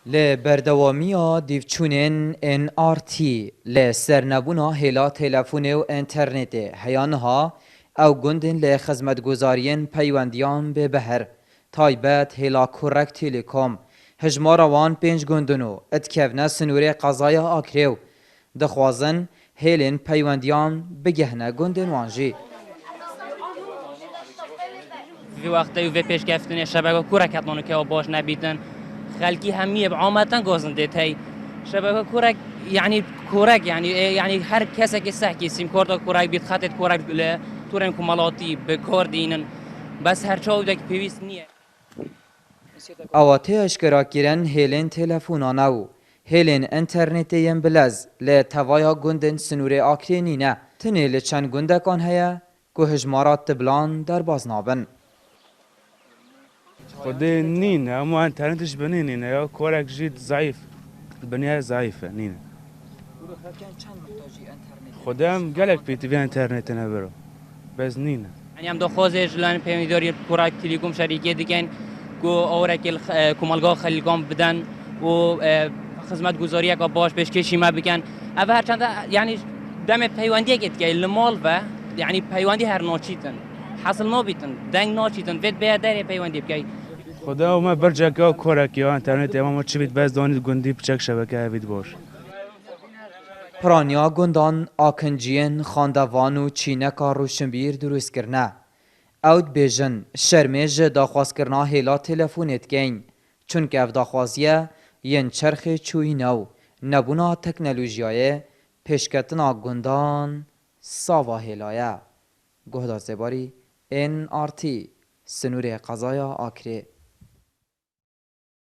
ل بردوامیا دیوچونین NRT ل سرنبونا هلا تلفون و انترنت هیانها او گندن ل خدمتگزارین پیوندیان به بهر تایبت هلا کرک تلکوم هجماروان پنج گندنو اتکفنا سنوری قضای آکریو دخوازن هلین پیوندیان بگهنه گندن وانجی في وقتی و پیش گفتن شبکه کورک هتلانو که باش نبیتن خلکی همیه بعامتن گازن دیتای شبکه کورک يعني كورك يعني هر کسی که سحکی سیم کارت کورک بیت خطت کورک ل تورن کمالاتی به کار دینن بس هر چاو دک پیوست نیه اواته اشکرا کردن هلین تلفونانو هلین انترنت یم بلز ل توایا گندن سنوری آکرینی نه تنه لچن گندکان هیا که هجمارات تبلان در بازنابن خدي نين اما انترنتش بنين يا كورك جيت ضعيف البنية ضعيفة نين خدام قالك في تي في انترنت انا برو بس نين يعني هم دو خوزش لان پیمیداری کورک تلکوم شریکه دیگن کو اورک کمالگاه خلیقام بدن و خدمت گزاری که باش پیش کشی ما بکن اول هر چند يعني دم پیوندی که دیگه المال و يعني پیوندی هر ناچیتن حاصل نابیتن دنگ ناچیتن وید به در پیوندی بکی خدا ما برجع كورك يا انترنت اما ما تشبيت بس دوني گندی بچك شبكه هفيد باش پرانیا گندان آکنجین خاندوان و چینکا روشنبیر دروست کرنه اود بیجن شرمیج داخواست کرنا هلا تلفونت گین چون که اف داخوازیه ین چرخ چوی نو نبونا تکنولوژیای پیشکتنا گندان ساوا هلایه گهدا زباری NRT سنور قضایا آکره